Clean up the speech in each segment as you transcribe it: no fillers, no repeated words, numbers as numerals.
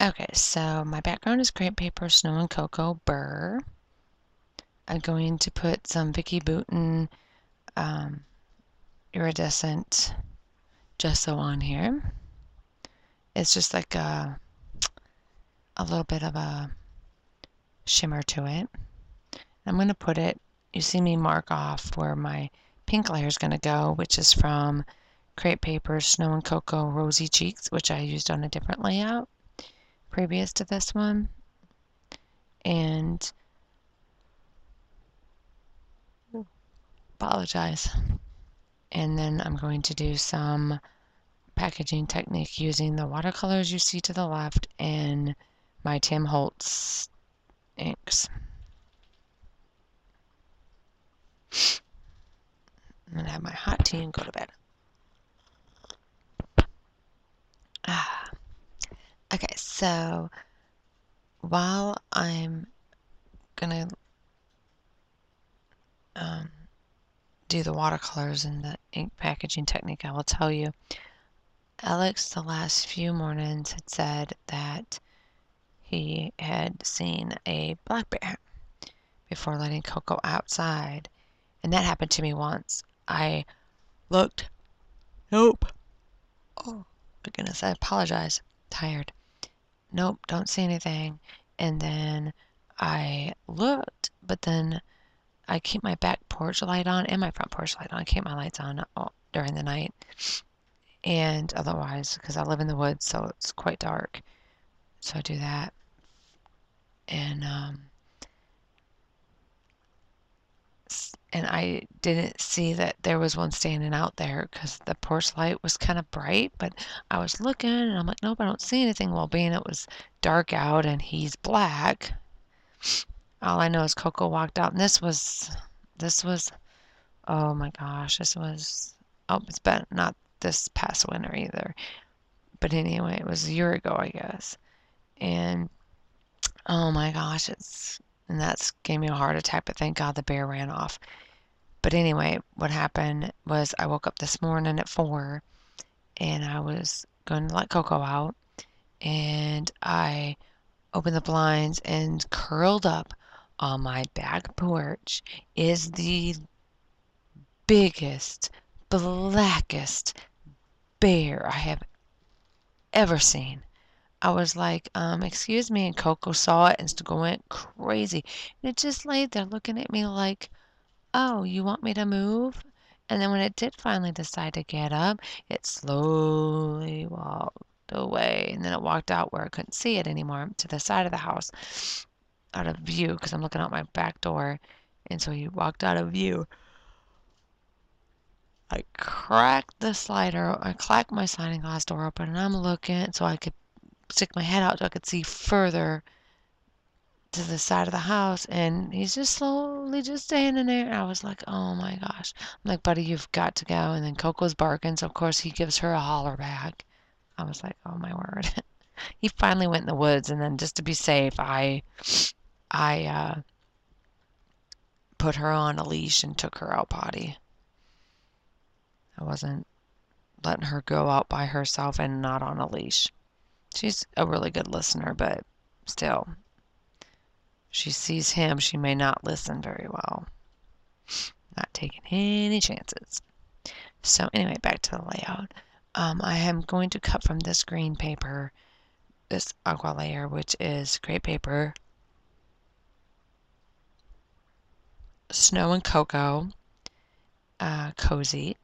Okay, so my background is crepe paper, snow and cocoa, burr. I'm going to put some Vicky Bouton iridescent gesso on here. It's just like a little bit of a shimmer to it. I'm going to put it, you see me mark off where my pink layer is going to go, which is from crepe paper, snow and cocoa, rosy cheeks, which I used on a different layout previous to this one. And apologize. And then I'm going to do some packaging technique using the watercolors you see to the left and my Tim Holtz inks. I'm going to have my hot tea and go to bed. Okay, so while I'm going to do the watercolors and the ink packaging technique, I will tell you, Alex the last few mornings had said that he had seen a black bear before letting Coco outside. And that happened to me once. I looked. Nope. Oh, my goodness, I apologize. Tired. Nope, don't see anything. And then I looked, but then I keep my back porch light on and my front porch light on. I keep my lights on during the night. And otherwise, because I live in the woods, so it's quite dark. So I do that. And I didn't see that there was one standing out there because the porch light was kind of bright, but I was looking and I'm like, nope, I don't see anything. Well, being it was dark out and he's black, all I know is Coco walked out, and this was, oh my gosh, it's been not this past winter either, but anyway, it was a year ago, I guess. And oh my gosh, and that's gave me a heart attack, but thank God the bear ran off. But anyway, what happened was I woke up this morning at 4 and I was going to let Coco out, and I opened the blinds, and curled up on my back porch is the biggest, blackest bear I have ever seen. I was like, excuse me, and Coco saw it and went crazy. And it just laid there looking at me like, oh, you want me to move? And then when it did finally decide to get up, it slowly walked away. And then it walked out where I couldn't see it anymore to the side of the house, out of view, because I'm looking out my back door. And so he walked out of view. I clacked my sliding glass door open, and I'm looking so I could stick my head out so I could see further to the side of the house, and he's just slowly just standing there. I was like, oh my gosh. I'm like, buddy, you've got to go. And then Coco's barking, so of course he gives her a holler back. I was like, oh my word. He finally went in the woods, and then just to be safe, I put her on a leash and took her out potty. I wasn't letting her go out by herself and not on a leash. She's a really good listener, but still, she sees him, she may not listen very well. Not taking any chances. So anyway, back to the layout. I am going to cut from this green paper, this aqua layer, which is crepe paper, snow and cocoa, cozy,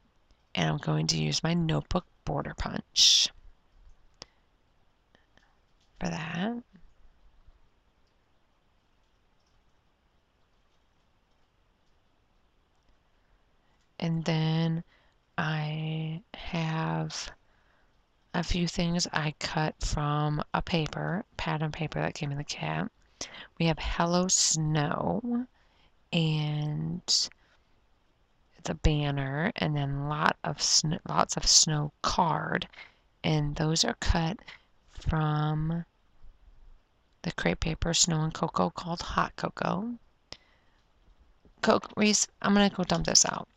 and I'm going to use my notebook border punch for that. And then I have a few things I cut from a pattern paper that came in the kit. We have Hello Snow, and the banner, and then lots of snow card, and those are cut from the crepe paper snow and cocoa called Hot Cocoa. Reese, I'm gonna go dump this out.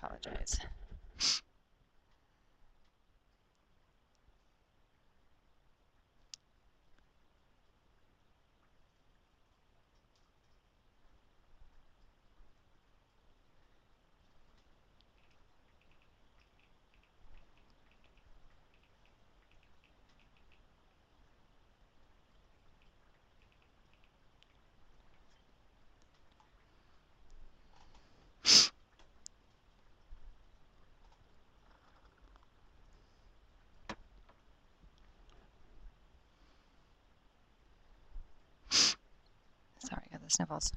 Apologize. Sorry, I got the sniffles.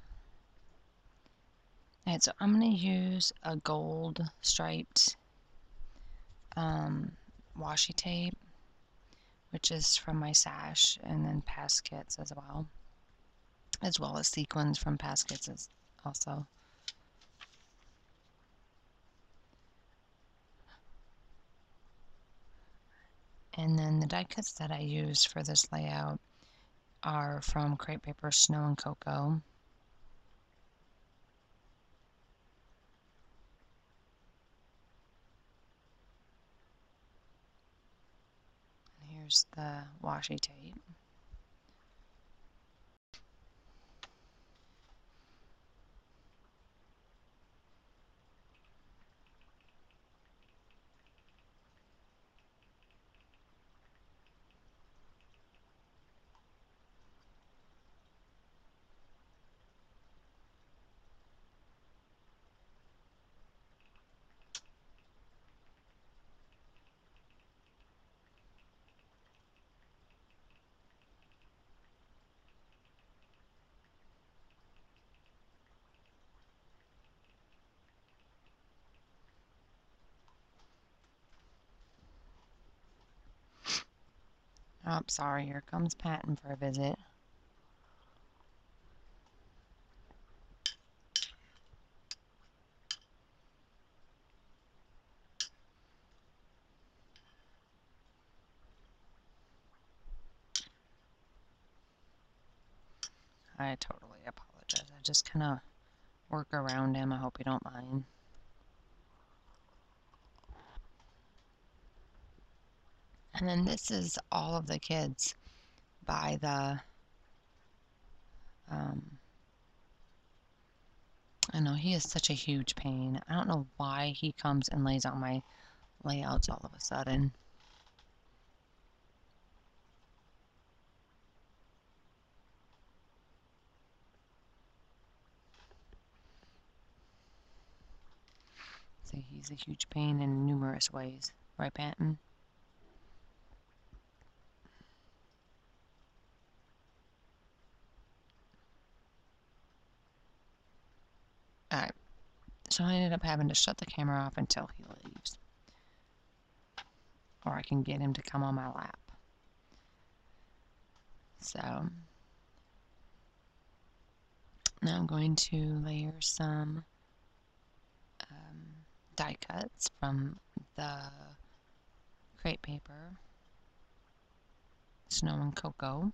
Alright, so I'm going to use a gold striped washi tape, which is from my stash, and then past kits as well as sequins from past kits also. And then the die cuts that I use for this layout are from Crepe Paper, Snow, and Cocoa. And here's the washi tape. Oh, sorry, here comes Patton for a visit. I totally apologize. I just kind of work around him. I hope you don't mind. And then this is all of the kids by the, I know he is such a huge pain. I don't know why he comes and lays out my layouts all of a sudden. See, he's a huge pain in numerous ways. Right, Patton? Alright, so I ended up having to shut the camera off until he leaves. Or I can get him to come on my lap. So, now I'm going to layer some die cuts from the Crepe Paper, Snow and Cocoa.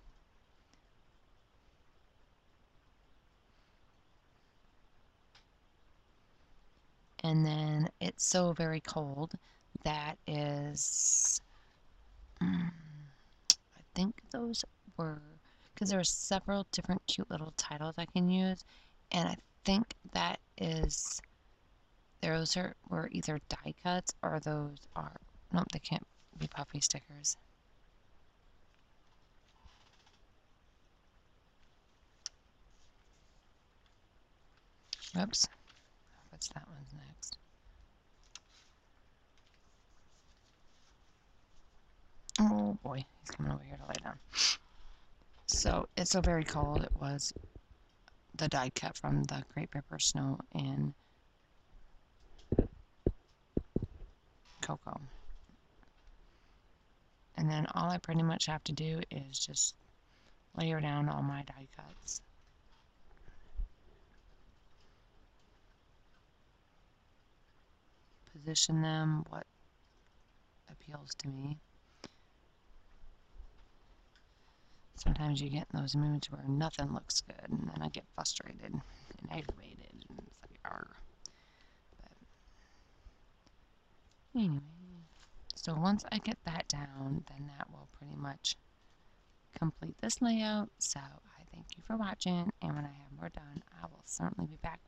And then It's So Very Cold. That is, I think those were, because there are several different cute little titles I can use, and I think that is, were either die cuts or those are, nope, they can't be puffy stickers. Whoops, what's that one's next? Oh boy, he's coming over here to lay down. So It's So Very Cold. It was the die cut from the Crepe Paper, Snow, and Cocoa. And then all I pretty much have to do is just layer down all my die cuts. Position them what appeals to me. sometimes you get in those moods where nothing looks good, and then I get frustrated and aggravated, and it's like, arg. But anyway, so once I get that down, then that will pretty much complete this layout. So I thank you for watching, and when I have more done, I will certainly be back